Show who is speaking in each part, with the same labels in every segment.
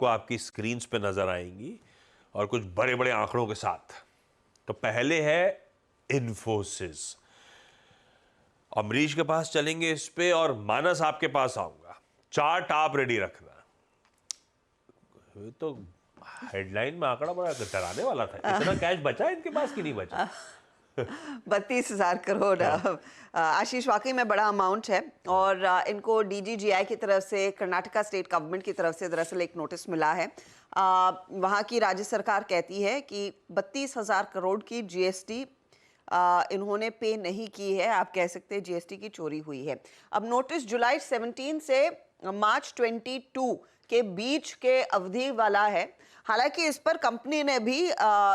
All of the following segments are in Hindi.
Speaker 1: आपको आपकी स्क्रीन्स पे नजर आएंगी और कुछ बड़े बड़े आंकड़ों के साथ। तो पहले है इन्फोसिस। अमरीश के पास चलेंगे इस पे और मानस आपके पास आऊंगा। चार्ट आप रेडी रखना। ये तो हेडलाइन में आंकड़ा बड़ा डराने वाला था। इतना कैश बचा है इनके पास कि नहीं बचा?
Speaker 2: 32,000 करोड़।
Speaker 1: हाँ।
Speaker 2: आशीष, वाकई में बड़ा अमाउंट है। और इनको डीजीजीआई की तरफ से, कर्नाटका स्टेट गवर्नमेंट की तरफ से दरअसल एक नोटिस मिला है। वहाँ की राज्य सरकार कहती है कि 32,000 करोड़ की जीएसटी इन्होंने पे नहीं की है। आप कह सकते हैं जीएसटी की चोरी हुई है। अब नोटिस जुलाई 17 से मार्च 22 के बीच के अवधि वाला है। हालांकि इस पर कंपनी ने भी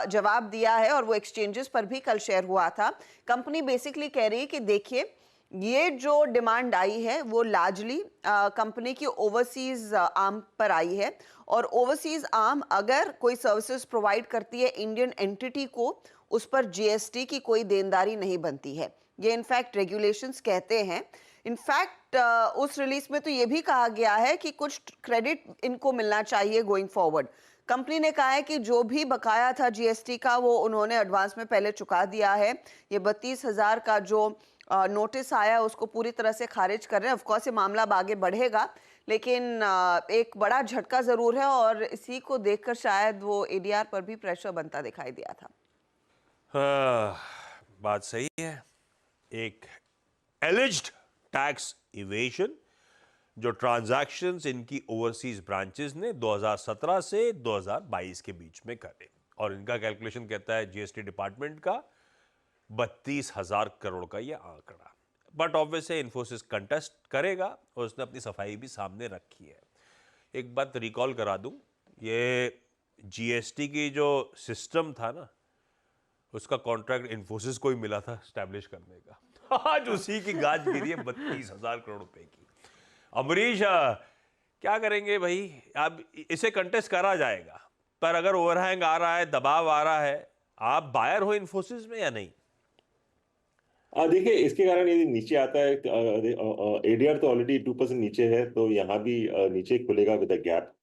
Speaker 2: जवाब दिया है और वो एक्सचेंजेस पर भी कल शेयर हुआ था। कंपनी बेसिकली कह रही है कि देखिए, ये जो डिमांड आई है वो लार्जली कंपनी की ओवरसीज आर्म पर आई है। और ओवरसीज आर्म अगर कोई सर्विसेज प्रोवाइड करती है इंडियन एंटिटी को, उस पर जीएसटी की कोई देनदारी नहीं बनती है। ये इनफैक्ट रेगुलेशंस कहते हैं। इनफैक्ट उस रिलीज में तो ये भी कहा गया है कि कुछ क्रेडिट इनको मिलना चाहिए गोइंग फॉरवर्ड। कंपनी ने कहा है कि जो भी बकाया था जीएसटी का वो उन्होंने एडवांस में पहले चुका दिया है। ये 32,000 का जो नोटिस आया उसको पूरी तरह से खारिज कर रहे हैं। ऑफकोर्स ये मामला अब आगे बढ़ेगा, लेकिन एक बड़ा झटका जरूर है और इसी को देखकर शायद वो एडीआर पर भी प्रेशर बनता दिखाई दिया था।
Speaker 1: हाँ, बात सही है। एक एलिज्ड टैक्स इवेशन जो ट्रांजैक्शंस इनकी ओवरसीज ब्रांचेस ने 2017 से 2022 के बीच में करे, और इनका कैलकुलेशन कहता है जीएसटी डिपार्टमेंट का 32,000 करोड़ का ये आंकड़ा। बट ऑब्वियसली इन्फोसिस कंटेस्ट करेगा और उसने अपनी सफाई भी सामने रखी है। एक बात रिकॉल करा दूं, ये जीएसटी की जो सिस्टम था ना, उसका कॉन्ट्रैक्ट इन्फोसिस को ही मिला था स्टैब्लिश करने का। आज उसी की गाज गिरी है 32,000 करोड़ रुपए की। अमरीश, क्या करेंगे भाई? अब इसे कंटेस्ट करा जाएगा, पर अगर ओवरहैंग आ रहा है, दबाव आ रहा है, आप बायर हो इन्फोसिस में या नहीं?
Speaker 3: देखिए, इसके कारण यदि नीचे आता है, एडीआर तो ऑलरेडी 2% नीचे है, तो यहाँ भी नीचे खुलेगा विद अ गैप।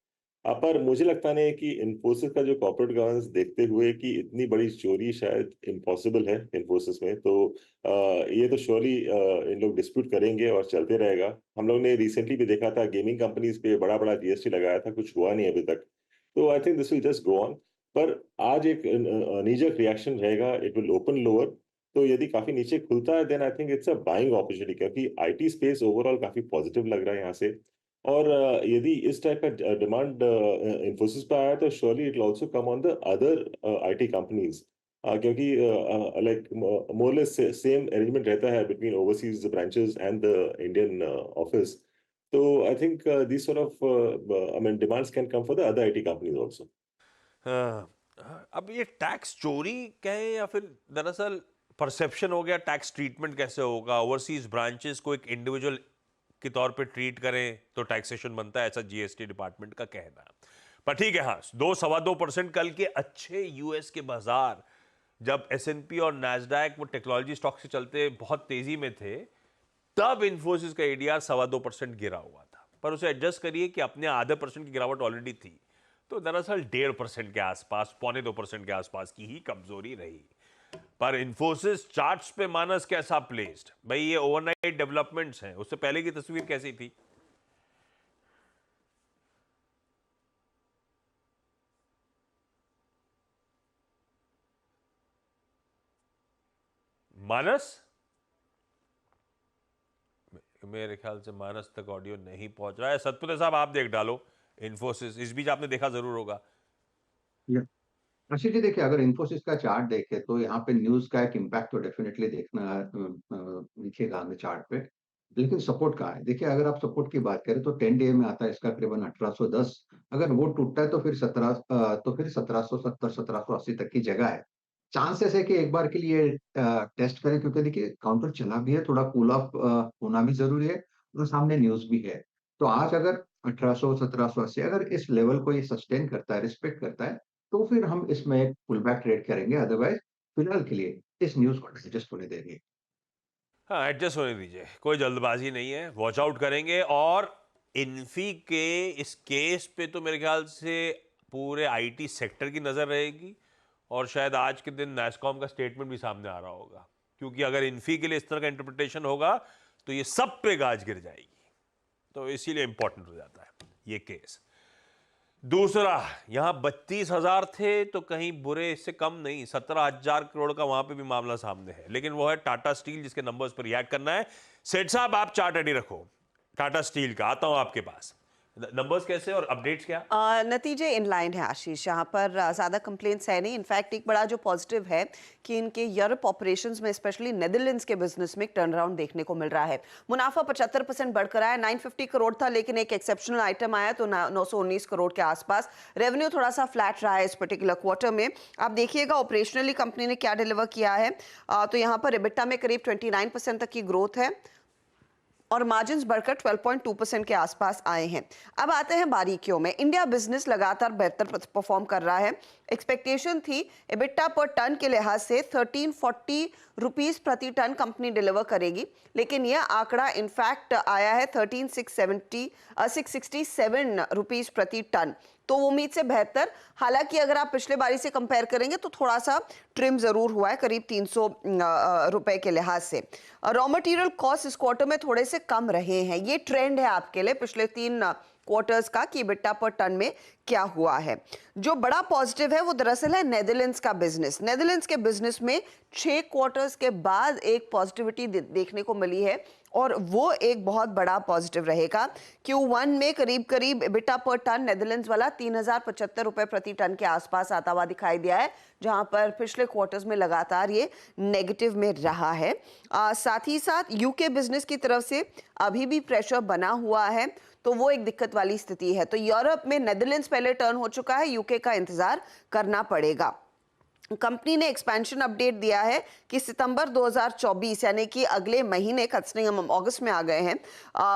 Speaker 3: पर मुझे लगता नहीं है कि इन्फोसिस का जो कॉर्पोरेट गवर्नेंस देखते हुए कि इतनी बड़ी चोरी शायद इम्पॉसिबल है इन्फोसिस में, तो ये तो श्योरली इन लोग डिस्प्यूट करेंगे और चलते रहेगा। हम लोग ने रिसेंटली भी देखा था, गेमिंग कंपनीज पे बड़ा बड़ा जीएसटी लगाया था, कुछ हुआ नहीं अभी तक। तो I think this will just go on. पर आज एक नीजक रिएक्शन रहेगा, इट विल ओपन लोअर। तो यदि काफी नीचे खुलता है, then I think it's a buying opportunity, क्योंकि आईटी स्पेस ओवरऑल काफी पॉजिटिव लग रहा है यहाँ से। और यदि इस टाइप का डिमांड इन्फोसिस पे आया, तो surely it will also come on the other IT companies, क्योंकि लाइक मोरलेस सेम अरेंजमेंट रहता है between overseas branches and the Indian office. तो I think this sort of I mean demands can come for the other IT companies also.
Speaker 1: अब ये टैक्स चोरी कहें या फिर दरअसल परसेप्शन हो गया, टैक्स ट्रीटमेंट कैसे होगा, ओवरसीज ब्रांचेस को एक इंडिविजुअल के तौर पे ट्रीट करें तो टैक्सेशन बनता है, ऐसा जीएसटी डिपार्टमेंट का कहना है। पर ठीक है, हाँ, 2-2.25% कल के अच्छे यूएस के बाजार, जब एसएनपी और नैस्डैक वो टेक्नोलॉजी स्टॉक से चलते बहुत तेजी में थे, तब इन्फोसिस का एडीआर 2.25% गिरा हुआ था। पर उसे एडजस्ट करिए कि अपने आधे परसेंट की गिरावट ऑलरेडी थी, तो दरअसल 1.5% के आसपास, 0.25% के आसपास की ही कमजोरी रही। पर इन्फोसिस चार्ट्स पे मानस कैसा प्लेस्ड? भाई ये ओवरनाइट डेवलपमेंट्स हैं, उससे पहले की तस्वीर कैसी थी? मानस, मेरे ख्याल से मानस तक ऑडियो नहीं पहुंच रहा है। सतपुते साहब, आप देख डालो इन्फोसिस, इस बीच आपने देखा जरूर होगा।
Speaker 4: आशीष जी, देखिए, अगर इन्फोसिस का चार्ट देखे तो यहाँ पे न्यूज का एक इम्पैक्ट तो डेफिनेटली देखना दिखेगा हमें चार्ट पे। लेकिन सपोर्ट कहाँ है? देखिए, अगर आप सपोर्ट की बात करें तो 10 डे में आता है इसका करीबन 1810। अगर वो टूटता है तो फिर 1770 1780 तक की जगह है। चांसेस है कि एक बार के लिए टेस्ट करें, क्योंकि देखिए काउंटर चला भी है, थोड़ा कूल ऑफ होना भी जरूरी है, और सामने न्यूज भी है। तो आज अगर 1800 1780 अगर इस लेवल को ये सस्टेन करता है, रिस्पेक्ट करता है, तो फिर हम इसमें एक पुल बैक ट्रेड करेंगे। अदरवाइज फिलहाल के लिए इस न्यूज को एडजस्ट होने देंगे।
Speaker 1: हाँ, एडजस्ट होने दीजिए, कोई जल्दबाजी नहीं है, वॉच आउट करेंगे। और इन्फी के इस केस पे तो मेरे ख्याल से पूरे आईटी सेक्टर की नज़र रहेगी, और शायद आज के दिन नैस्कॉम का स्टेटमेंट भी सामने आ रहा होगा, क्योंकि अगर इन्फी के लिए इस तरह का इंटरप्रिटेशन होगा तो ये सब पे गाज गिर जाएगी। तो इसीलिए इंपॉर्टेंट हो जाता है ये केस। दूसरा, यहां 32,000 थे तो कहीं बुरे इससे कम नहीं, 17,000 करोड़ का वहां पे भी मामला सामने है, लेकिन वो है टाटा स्टील जिसके नंबर्स पर रिएक्ट करना है। सेठ साहब, आप चार्ट रेडी रखो टाटा स्टील का, आता हूं आपके पास। नंबर्स कैसे और अपडेट्स क्या?
Speaker 2: नतीजे इनलाइन है आशीष, यहाँ पर ज़्यादा कंप्लेंट्स है नहीं। इनफैक्ट एक बड़ा जो पॉजिटिव है कि इनके यूरोप ऑपरेशंस में स्पेशली नेदरलैंड्स के बिजनेस में एक टर्न अराउंड देखने को मिल रहा है। मुनाफा 75% बढ़कर आया, 950 करोड़ था, लेकिन एक एक्सेप्शनल आइटम आया तो 919 करोड़ के आसपास। रेवेन्यू थोड़ा सा फ्लैट रहा है इस पर्टिकुलर क्वार्टर में। आप देखिएगा ऑपरेशनली कंपनी ने क्या डिलीवर किया है, तो यहाँ पर एबिटा में करीब 29% तक की ग्रोथ है और मार्जिन्स बढ़कर 12.2% के आसपास आए हैं। अब आते हैं बारीकियों में। इंडिया बिजनेस लगातार बेहतर परफॉर्म कर रहा है। एक्सपेक्टेशन थी एबिटा पर टन के लिहाज से 1340 रुपीस प्रति टन कंपनी डिलीवर करेगी, लेकिन यह आंकड़ा इनफैक्ट आया है 667 रुपीस प्रति टन, तो उम्मीद से बेहतर। हालांकि अगर आप पिछले बारी से कंपेयर करेंगे तो थोड़ा सा ट्रिम जरूर हुआ है, करीब 300 रुपए के लिहाज से। रॉ मटेरियल कॉस्ट इस क्वार्टर में थोड़े से कम रहे हैं। ये ट्रेंड है आपके लिए पिछले 3 क्वार्टर्स का कि एबिटा पर टन में क्या हुआ है। जो बड़ा पॉजिटिव है वो दरअसल है नेदरलैंड्स का बिजनेस। नेदरलैंड्स के बिजनेस में 6 क्वार्टर्स के बाद एक पॉजिटिविटी देखने को मिली है, और वो एक बहुत बड़ा पॉजिटिव रहेगा। Q1 में करीब एबिटा पर टन नेदरलैंड्स वाला 3075 रुपए प्रति टन के आसपास आता हुआ दिखाई दिया है, जहां पर पिछले क्वार्टर्स में लगातार ये नेगेटिव में रहा है। साथ ही साथ यूके बिजनेस की तरफ से अभी भी प्रेशर बना हुआ है, तो वो एक दिक्कत वाली स्थिति है। तो यूरोप में नेदरलैंड्स पहले टर्न हो चुका है, यूके का इंतजार करना पड़ेगा। कंपनी ने एक्सपेंशन अपडेट दिया है कि सितंबर 2024 यानी कि अगले महीने, कंसिडरिंग हम अगस्त में आ गए हैं,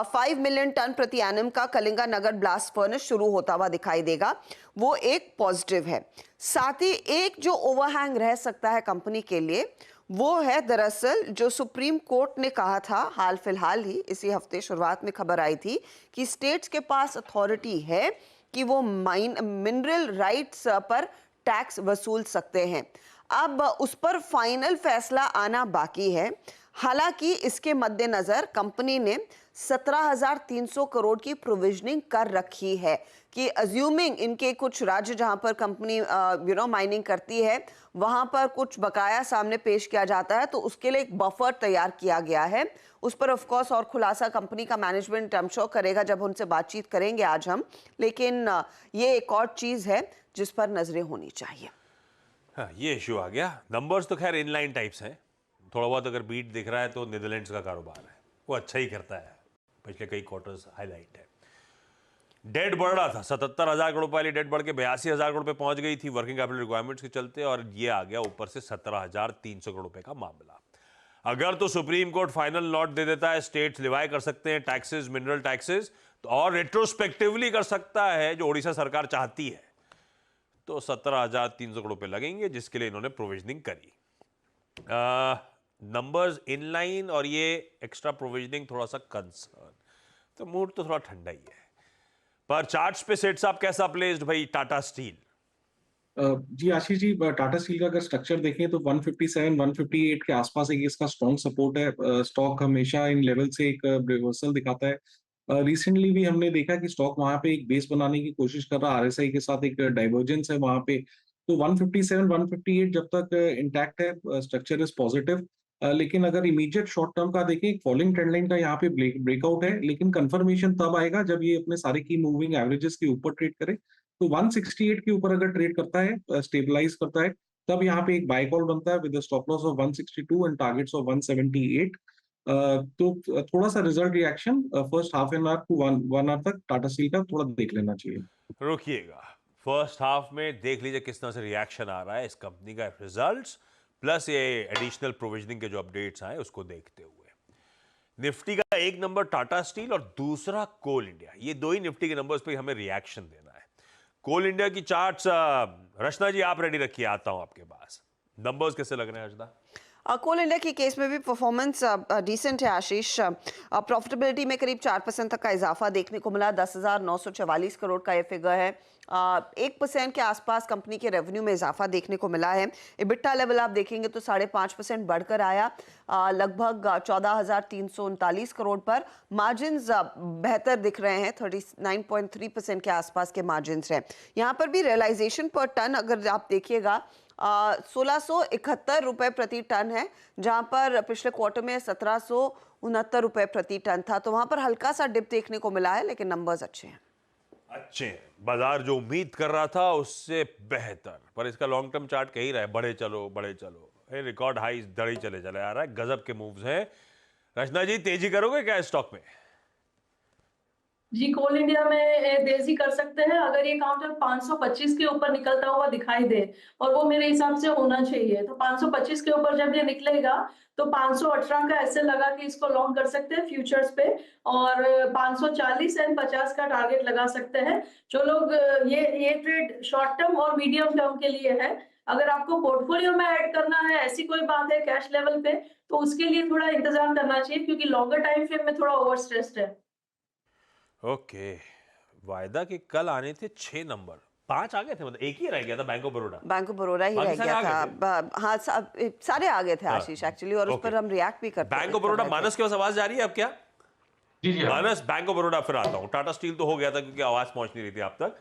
Speaker 2: 5 मिलियन टन प्रति एनम का कलिंगा नगर ब्लास्ट फर्नेस शुरू होता हुआ दिखाई देगा। वो एक पॉजिटिव है। साथ ही एक जो ओवरहैंग रह सकता है कंपनी के लिए, वो है दरअसल जो सुप्रीम कोर्ट ने कहा था हाल फिलहाल ही, इसी हफ्ते शुरुआत में खबर आई थी कि स्टेट्स के पास अथॉरिटी है कि वो मिनरल राइट्स पर टैक्स वसूल सकते हैं। अब उस पर फाइनल फैसला आना बाकी है। हालांकि इसके मद्देनजर कंपनी ने 17,300 करोड़ की प्रोविजनिंग कर रखी है कि अज्यूमिंग इनके कुछ राज्य जहां पर कंपनी माइनिंग करती है वहां पर कुछ बकाया सामने पेश किया जाता है, तो उसके लिए एक बफर तैयार किया गया है। उस पर ऑफ कोर्स और खुलासा कंपनी का मैनेजमेंट आई एम श्योर करेगा जब उनसे बातचीत करेंगे आज हम, लेकिन ये एक और चीज है जिस पर नजरें होनी चाहिए।
Speaker 1: हाँ, ये इशू आ गया। नंबर्स तो खैर इनलाइन टाइप्स हैं, थोड़ा बहुत अगर बीट दिख रहा है तो नीदरलैंड्स का कारोबार है, वो अच्छा ही करता है, पिछले कई क्वार्टर्स हाईलाइट है। डेट बढ़ रहा था, 77,000 करोड़ वाली डेट बढ़ के 82,000 करोड़ पे पहुंच गई थी वर्किंग कैपिटल रिक्वायरमेंट्स के चलते, और ये आ गया ऊपर से 17,300 करोड़ रुपए का मामला। अगर तो सुप्रीम कोर्ट फाइनल नोट दे देता है, स्टेट्स लिवाई कर सकते हैं टैक्सेस, मिनरल टैक्सेस, तो और रेट्रोस्पेक्टिवली कर सकता है जो ओडिशा सरकार चाहती है, तो 17,300 करोड़ रुपए लगेंगे, जिसके लिए इन्होंने प्रोविजनिंग करी। नंबर्स इनलाइन और ये एक्स्ट्रा प्रोविजनिंग थोड़ा सा कंसर्न, तो मूड तो थोड़ा ठंडा ही है। पर चार्ट्स पे सेठ साहब कैसा प्लेस्ड भाई टाटा स्टील?
Speaker 5: जी आशीष जी, टाटा स्टील का अगर स्ट्रक्चर देखें तो 157 158 के आसपास एक इसका स्ट्रॉन्ग सपोर्ट है। स्टॉक हमेशा इन लेवल से एक रिवर्सल दिखाता है। रिसेंटली भी हमने देखा कि स्टॉक वहां पे एक बेस बनाने की कोशिश कर रहा है, आरएसआई के साथ एक डाइवर्जेंस है वहां पे, तो 157 158 जब तक इंटैक्ट है, स्ट्रक्चर इज पॉजिटिव। लेकिन अगर इमीडिएट शॉर्ट टर्म का देखें, फॉलिंग ट्रेंड लाइन का यहाँ पे ब्रेकआउट है, लेकिन कंफर्मेशन तब आएगा जब ये अपने सारे की मूविंग एवरेजेस के ऊपर ट्रेड करे। तो 168 के ऊपर अगर ट्रेड करता है, स्टेबलाइज करता है, तब यहाँ पे एक बाय कॉल बनता है with stop loss of 162 and targets of 178। तो थोड़ा सा result reaction first half an hour to one hour तक टाटा स्टील का थोड़ा देख लेना चाहिए।
Speaker 1: रुकिएगा, फर्स्ट हाफ में देख लीजिए किस तरह से रिएक्शन आ रहा है इस कंपनी का, रिजल्ट्स प्लस ये एडिशनल प्रोविजनिंग के जो अपडेट्स आए उसको देखते हुए। निफ्टी का एक नंबर टाटा स्टील और दूसरा कोल इंडिया, ये दो ही निफ्टी के नंबर्स पे हमें रिएक्शन देना है। कोल इंडिया की चार्ट्स रचना जी आप रेडी रखिए, आता हूं आपके पास। नंबर्स कैसे लग रहे हैं रचना?
Speaker 2: कोल इंडिया के केस में भी परफॉर्मेंस डिसेंट है आशीष। प्रॉफिटेबिलिटी में करीब 4% तक का इजाफा देखने को मिला। 10,944 करोड़ का ये फिगर है। 1% के आसपास कंपनी के रेवेन्यू में इजाफा देखने को मिला है। इबिट्टा लेवल आप देखेंगे तो 5.5% बढ़कर आया, लगभग 14,339 करोड़ पर। मार्जिन्स बेहतर दिख रहे हैं, 39.3% के आसपास के मार्जिन्स हैं। यहाँ पर भी रियलाइजेशन पर टन अगर आप देखिएगा 1671 रुपए प्रति टन है, जहां पर पिछले क्वार्टर में 1769 रुपए प्रति टन था। तो वहां पर हल्का सा डिप देखने को मिला है, लेकिन नंबर्स अच्छे हैं।
Speaker 1: अच्छे हैं। बाजार जो उम्मीद कर रहा था उससे बेहतर, पर इसका लॉन्ग टर्म चार्ट कह ही रहा है बढ़े चलो बढ़े चलो। रिकॉर्ड हाई दड़ी चले आ रहा है, गजब के मूव्स हैं। रचना जी, तेजी करोगे क्या स्टॉक में?
Speaker 6: जी, कोल इंडिया में तेजी कर सकते हैं अगर ये काउंटर 525 के ऊपर निकलता हुआ दिखाई दे, और वो मेरे हिसाब से होना चाहिए। तो 525 के ऊपर जब ये निकलेगा तो 518 का ऐसे लगा कि इसको लॉन्ग कर सकते हैं फ्यूचर्स पे, और 540 एंड 50 का टारगेट लगा सकते हैं। जो लोग ये ट्रेड शॉर्ट टर्म और मीडियम टर्म के लिए है। अगर आपको पोर्टफोलियो में ऐड करना है, ऐसी कोई बात है कैश लेवल पे, तो उसके लिए थोड़ा इंतजार करना चाहिए, क्योंकि लॉन्गर टाइम फ्रेम में थोड़ा ओवर स्ट्रेस्ड है।
Speaker 1: ओके, वायदा के कल आने थे 6 नंबर, 5 आ गए थे, मतलब एक ही रह गया था bank of Baroda.
Speaker 2: Bank of Baroda ही रह
Speaker 1: बाकी सारे
Speaker 2: गया
Speaker 1: आ
Speaker 2: था। हाँ, सारे आ गए थे
Speaker 1: हाँ,
Speaker 2: आशीष एक्चुअली, और उस पर हम रिएक्ट भी करते
Speaker 1: बैंक ऑफ बरोडा मानस के पास आवाज जा रही है अब क्या?
Speaker 7: जी जी हाँ।
Speaker 1: मानस, बैंक ऑफ बरोडा फिर आता हूं। टाटा स्टील तो हो गया था क्योंकि आवाज पहुंच नहीं रही थी आप तक।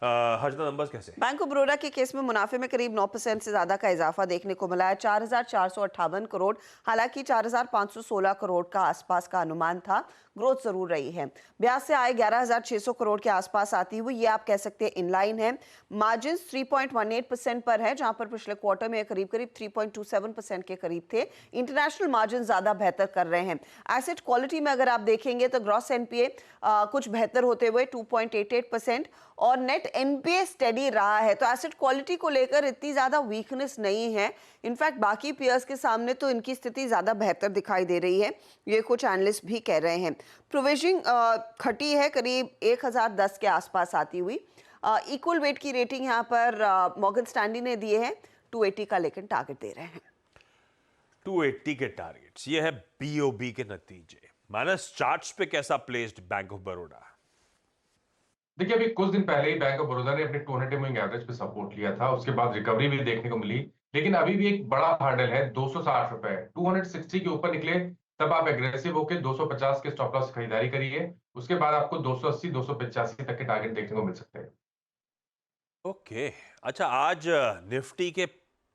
Speaker 1: हर्षदा, नंबर्स कैसे?
Speaker 2: बैंक ऑफ बड़ौदा के केस में मुनाफे में करीब 9% से ज्यादा का इजाफा देखने को मिला है, 4,458 करोड़। हालांकि 4,516 करोड़ का आसपास का अनुमान था। ग्रोथ जरूर रही है। ब्याज से आए 11,600 करोड़ के आसपास आती हुई ये आप कह सकते हैं इनलाइन है। मार्जिन 3.18% पर है, जहां पर पिछले क्वार्टर में करीब 3.27% के करीब थे। इंटरनेशनल मार्जिन ज्यादा बेहतर कर रहे हैं। एसेट क्वालिटी में अगर आप देखेंगे तो ग्रॉस एनपीए कुछ बेहतर होते हुए 2.88% और नेट एनपीए स्टेडी रहा है। तो एसेट क्वालिटी को लेकर इतनी ज्यादा वीकनेस नहीं है। इनफैक्ट बाकी पीयर्स के सामने तो इनकी स्थिति ज्यादा बेहतर दिखाई दे रही है, ये कुछ एनालिस्ट भी कह रहे हैं। प्रोविजनिंग घटी है, करीब 1010 के आसपास आती हुई। इक्वल वेट की रेटिंग यहाँ पर मॉर्गन स्टैनली ने दिए हैं 280 का, लेकिन टारगेट दे रहे हैं
Speaker 1: 280 के टारगेट्स। ये है बीओबी के नतीजे। मानस, चार्ट्स पे कैसा प्लेस्ड बैंक ऑफ बरोडा?
Speaker 7: देखिए, अभी कुछ दिन पहले ही बैंक ऑफ बड़ौदा ने अपने 200 मूविंग एवरेज पे सपोर्ट लिया था, उसके बाद रिकवरी भी देखने को मिली, लेकिन अभी भी एक बड़ा हर्डल है 260 रुपए। 260 के ऊपर निकले तब आप एग्रेसिव होकर 250 के स्टॉप लॉस खरीदारी करिए, उसके बाद आपको 280 285 तक के टारगेट देखने को मिल सकते हैं।
Speaker 1: ओके, अच्छा, आज निफ्टी के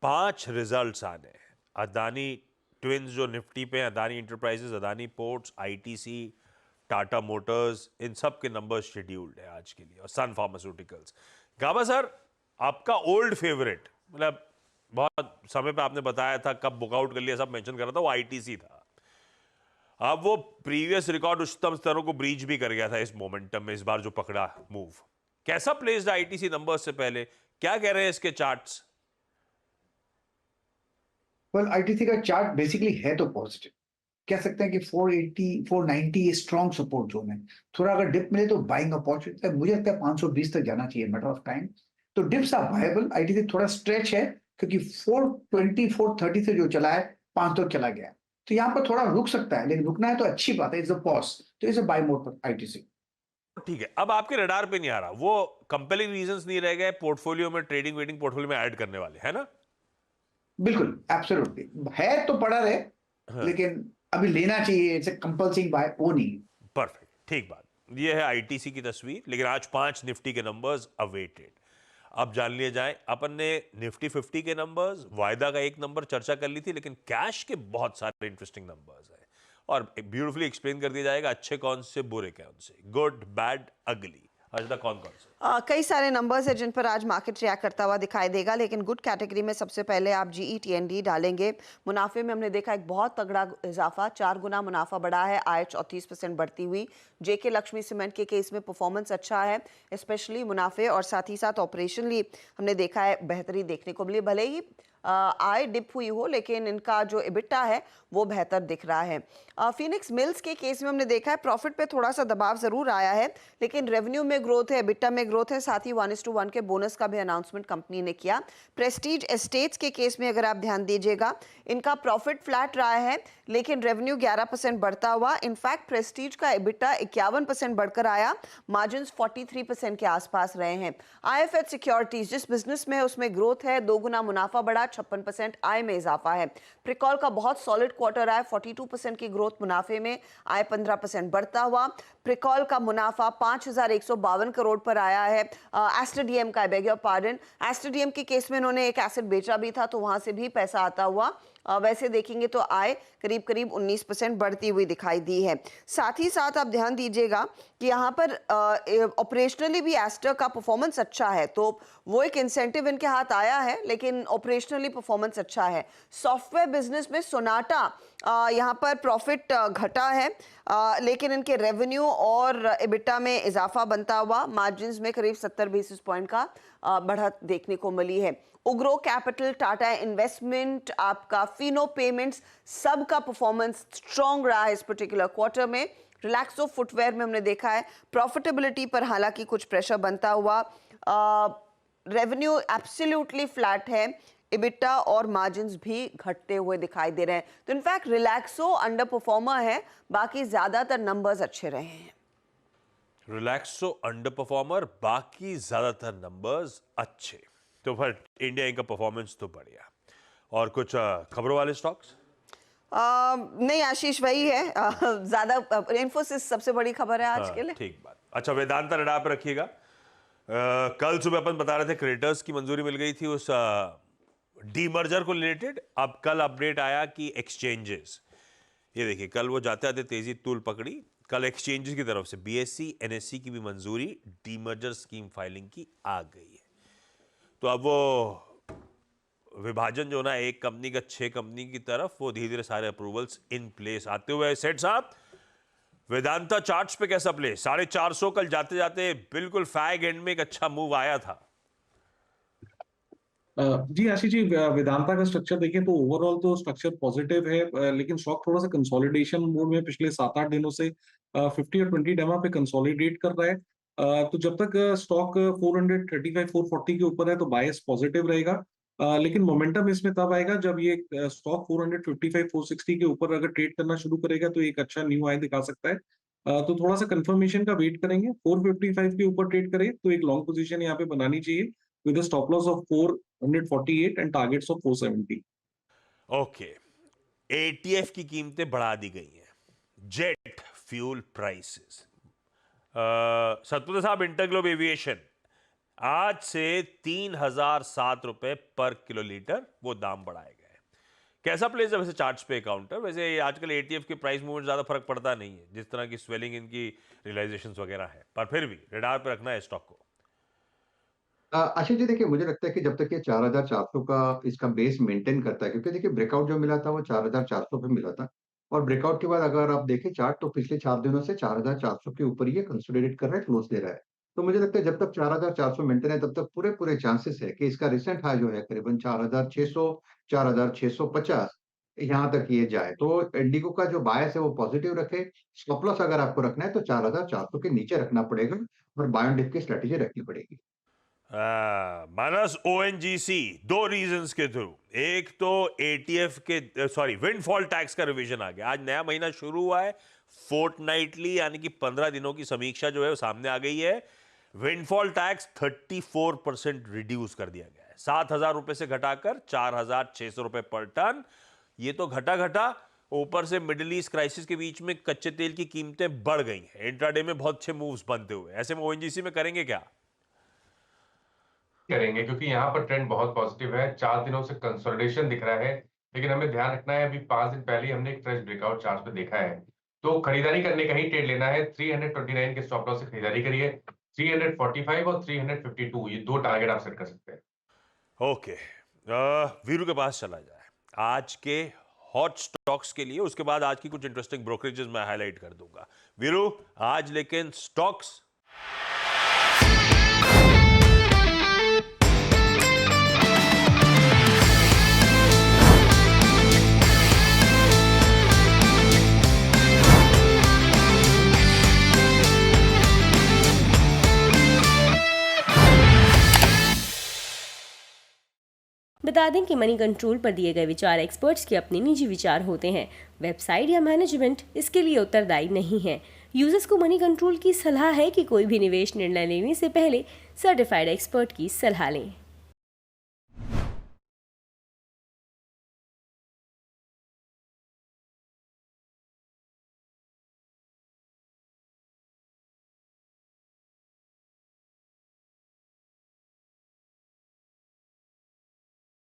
Speaker 1: 5 रिजल्ट्स आने हैं। अदानी ट्विंस जो निफ्टी पे, Adani enterprises, Adani ports, ITC, Tata motors, इन सब के नंबर शेड्यूल्ड है आज के लिए, और सन फार्मास्यूटिकल्स। गाबा सर, आपका ओल्ड फेवरेट, मतलब बहुत समय पे आपने बताया था, कब बुकआउट कर लिया सब मेंशन कर रहा था, वो आईटीसी था। अब वो प्रीवियस रिकॉर्ड उच्चतम स्तरों को ब्रीच भी कर गया था इस मोमेंटम में, इस बार जो पकड़ा मूव। कैसा प्लेस्ड आईटीसी नंबर्स से पहले, क्या कह रहे हैं इसके चार्ट्स?
Speaker 8: वेल, आईटीसी का चार्ट बेसिकली है तो पॉजिटिव, कह सकते हैं कि 480 490 स्ट्रॉन्ग सपोर्ट जोन है। थोड़ा अगर डिप मिले तो बाइंग अपॉर्चुनिटी है, मुझे लगता है 520 तक जाना चाहिए, मैटर ऑफ टाइम। तो डिप्स आर वायबल। आईटीसी थोड़ा स्ट्रेच है क्योंकि 420 430 से जो चला है 5 तक चला गया, तो यहाँ पर थोड़ा रुक सकता है, लेकिन रुकना है तो अच्छी बात है, इज अ पॉज, तो इज अ बाय मोड पर आईटीसी।
Speaker 1: ठीक है, अब आपके रडार पे नहीं आ रहा, वो कंपेलिंग रीजंस नहीं रह गए पोर्टफोलियो में, ट्रेडिंग वेटिंग पोर्टफोलियो में ऐड करने वाले, है ना?
Speaker 8: बिल्कुल, एब्सोल्युटली है तो पड़ा रहे,
Speaker 1: हाँ।
Speaker 8: लेकिन अभी लेना चाहिए, इट्स कंपल्सिंग बाय, वो नहीं।
Speaker 1: परफेक्ट, ठीक बात। ये है आईटीसी की तस्वीर, लेकिन आज 5 निफ्टी के नंबर्स अवेटेड। अब जान लिए जाएं, अपन ने निफ्टी 50 के नंबर्स, वायदा का एक नंबर चर्चा कर ली थी, लेकिन कैश के बहुत सारे इंटरेस्टिंग नंबर्स हैं और ब्यूटीफुली एक्सप्लेन कर दिया जाएगा अच्छे कौन से, बुरे कौन से, गुड, बैड, अगली। अर्जुदा, कौन कौन से?
Speaker 2: कई सारे नंबर्स हैं जिन पर आज मार्केट रिएक्ट करता हुआ दिखाई देगा, लेकिन गुड कैटेगरी में सबसे पहले आप GE-T&D डालेंगे। मुनाफे में हमने देखा एक बहुत तगड़ा इजाफा, 4 गुना मुनाफा बढ़ा है, आय 34% बढ़ती हुई। जेके लक्ष्मी सीमेंट के केस में परफॉर्मेंस अच्छा है, स्पेशली मुनाफे और साथ ही साथ ऑपरेशनली हमने देखा है बेहतरी देखने को मिली। भले ही आय डिप हुई हो, लेकिन इनका जो EBITDA है वो बेहतर दिख रहा है। फिनिक्स मिल्स के केस में हमने देखा है प्रॉफिट पे थोड़ा सा दबाव जरूर आया है, लेकिन रेवेन्यू में ग्रोथ है, EBITDA में ग्रोथ है, साथ ही 1:1 के बोनस का भी अनाउंसमेंट कंपनी ने किया। प्रेस्टीज एस्टेट्स के केस में अगर आप ध्यान दीजिएगा, इनका प्रॉफिट फ्लैट रहा है, लेकिन रेवेन्यू 11% बढ़ता हुआ। इनफैक्ट प्रेस्टीज का EBITDA 51% बढ़कर आया, मार्जिन 43% के आसपास रहे हैं। IFH सिक्योरिटीज जिस बिजनेस में है उसमें ग्रोथ है, 2 गुना मुनाफा बढ़ा, 56% आय में इजाफा है। प्रिकॉल का बहुत सॉलिड क्वार्टर आया, 42% की ग्रोथ मुनाफे में, आय 15% बढ़ता हुआ। प्रिकॉल का मुनाफा 5,152 करोड़ पर आया है। एस्टरडीएम का, बेग योर पार्डन, एस्टरडीएम के केस में इन्होंने एक एसेट बेचा भी था, तो वहां से भी पैसा आता हुआ। वैसे देखेंगे तो आय करीब करीब 19% बढ़ती हुई दिखाई दी है। साथ ही साथ आप ध्यान दीजिएगा कि यहाँ पर ऑपरेशनली भी एस्टर का परफॉर्मेंस अच्छा है, तो वो एक इंसेंटिव इनके हाथ आया है, लेकिन ऑपरेशनली परफॉर्मेंस अच्छा है। सॉफ्टवेयर बिजनेस में सोनाटा यहाँ पर प्रॉफिट घटा है, लेकिन इनके रेवेन्यू और EBITDA में इजाफा बनता हुआ, मार्जिन्स में करीब 70 बेसिस पॉइंट का बढ़त देखने को मिली है। उग्रो कैपिटल, टाटा इन्वेस्टमेंट, आपका फिनो पेमेंट्स, सबका परफॉर्मेंस स्ट्रॉन्ग रहा है इस पर्टिकुलर क्वार्टर में। रिलैक्सो फुटवेयर में हमने देखा है प्रॉफिटेबिलिटी पर हालांकि कुछ प्रेशर बनता हुआ। रेवेन्यू एब्सोल्युटली फ्लैट है, EBITDA और मार्जिन्स भी घटते हुए दिखाई दे रहे हैं। तो इनफैक्ट रिलैक्सो अंडर परफॉर्मर है, बाकी ज्यादातर नंबर्स अच्छे रहे हैं।
Speaker 1: रिलैक्सो अंडर परफॉर्मर, बाकी ज्यादातर नंबर्स अच्छे, तो फिर इंडिया इनका परफॉर्मेंस तो बढ़िया। और कुछ खबरों वाले स्टॉक्स?
Speaker 2: नहीं आशीष, वही है। ज्यादा इन्फोसिस सबसे बड़ी खबर है आज के लिए।
Speaker 1: ठीक बात। अच्छा, वेदांता रडार पर रखिएगा। कल सुबह अपन बता रहे थे क्रेडिटर्स की मंजूरी मिल गई थी उस डीमर्जर को रिलेटेड। अब कल अपडेट आया कि एक्सचेंजेस, ये देखिए कल वो जाते आते तेजी तूल पकड़ी। कल एक्सचेंजेस की तरफ से BSE NSE की भी मंजूरी डीमर्जर स्कीम फाइलिंग की आ गई है। तो अब वो विभाजन जो ना एक कंपनी का 6 कंपनी की तरफ, वो धीरे धीरे सारे अप्रूवल्स इन प्लेस आते हुए। सेठ साहब, वेदांता चार्ट्स पे कैसा प्ले? 450 कल जाते जाते बिल्कुल फैग एंड में एक अच्छा मूव आया था।
Speaker 5: जी आशीष जी, वेदांता का स्ट्रक्चर देखें तो ओवरऑल तो स्ट्रक्चर पॉजिटिव है, लेकिन स्टॉक थोड़ा सा कंसोलिडेशन मोड में पिछले 7-8 दिनों से 50 और 20 डेमा पे कंसोलिडेट कर रहा है। तो जब तक स्टॉक 435-440 के ऊपर है तो बायस पॉजिटिव रहेगा, लेकिन मोमेंटम इसमें तब आएगा जब ये स्टॉक 455-460 के ऊपर अगर ट्रेड करना शुरू करेगा तो एक अच्छा न्यू हाई दिखा सकता है। तो थोड़ा सा कंफर्मेशन का वेट करेंगे। 455 के ऊपर ट्रेड करे तो एक लॉन्ग पोजीशन यहाँ पे बनानी चाहिए with a stop loss of 448 and targets of 470.
Speaker 1: Okay, ATF की कीमतें बढ़ा दी गई हैं। जेट फ्यूल प्राइसेस, सतपुत्र साहब, इंटरग्लोब एविएशन आज से 3007 रुपए पर किलोलीटर वो दाम बढ़ाए गए। कैसा प्लेस है वैसे चार्ट्स पे काउंटर? वैसे आजकल ATF के प्राइस मूवमेंट ज्यादा फर्क पड़ता नहीं है, जिस तरह की स्वेलिंग इनकी रियलाइजेशंस वगैरह है, पर फिर भी रडार पे रखना है स्टॉक को।
Speaker 4: आशीष जी, देखिए मुझे लगता है कि जब तक ये 4,400 का इसका बेस मेंटेन करता है, क्योंकि देखिए ब्रेकआउट जो मिला था वो 4,400 पे मिला था, और ब्रेकआउट के बाद अगर आप देखें चार्ट तो पिछले 4 दिनों से 4,400 के ऊपर ही ये कंसोलिडेट कर रहा है, क्लोज दे रहा है। तो मुझे लगता है जब तक 4,400 मेंटेन है तब तक पूरे पूरे चांसेस है कि इसका रिसेंट हाई जो है करीबन 4,600, 4,650 यहाँ तक ये जाए। तो इंडिगो का जो बायस है वो पॉजिटिव रखे। स्टॉप लॉस अगर आपको रखना है तो 4,400 के नीचे रखना पड़ेगा और बाय ऑन डिप की स्ट्रेटेजी रखनी पड़ेगी।
Speaker 1: मानस ONGC 2 रीजंस के थ्रू, एक तो ATF के विंडफॉल टैक्स का रिवीजन आ गया। आज नया महीना शुरू हुआ है, फोर्टनाइटली यानी कि 15 दिनों की समीक्षा जो है वो सामने आ गई है। विंडफॉल टैक्स 34% रिड्यूस कर दिया गया है, 7,000 रुपए से घटाकर 4,600 रुपए पर टन। ये तो घटा ऊपर से मिडिल ईस्ट क्राइसिस के बीच में कच्चे तेल की कीमतें बढ़ गई हैं। इंट्राडे में बहुत अच्छे मूव्स बनते हुए, ऐसे में ONGC में करेंगे क्या?
Speaker 7: करेंगे, क्योंकि यहाँ पर ट्रेंड बहुत पॉजिटिव है। 4 दिनों से कंसोलिडेशन दिख रहा है, लेकिन हमें ध्यान रखना है अभी 5 दिन पहले हमने एक फ्रेश ब्रेकआउट चार्ट पे देखा है, तो खरीदारी करने का ही ट्रेड लेना है। 329 के स्टॉप लॉस से खरीदारी करिए, 345 और 352 ये 2 टारगेट आप सेट कर सकते हैं।
Speaker 1: ओके, वीरू के पास चला जाए आज के हॉट स्टॉक्स के लिए, उसके बाद आज की कुछ इंटरेस्टिंग ब्रोकरेजेस मैं हाईलाइट कर दूंगा। वीरू, आज लेकिन स्टॉक्स
Speaker 9: बता दें कि मनी कंट्रोल पर दिए गए विचार एक्सपर्ट्स के अपने निजी विचार होते हैं। वेबसाइट या मैनेजमेंट इसके लिए उत्तरदायी नहीं है। यूजर्स को मनी कंट्रोल की सलाह है कि कोई भी निवेश निर्णय लेने से पहले सर्टिफाइड एक्सपर्ट की सलाह लें।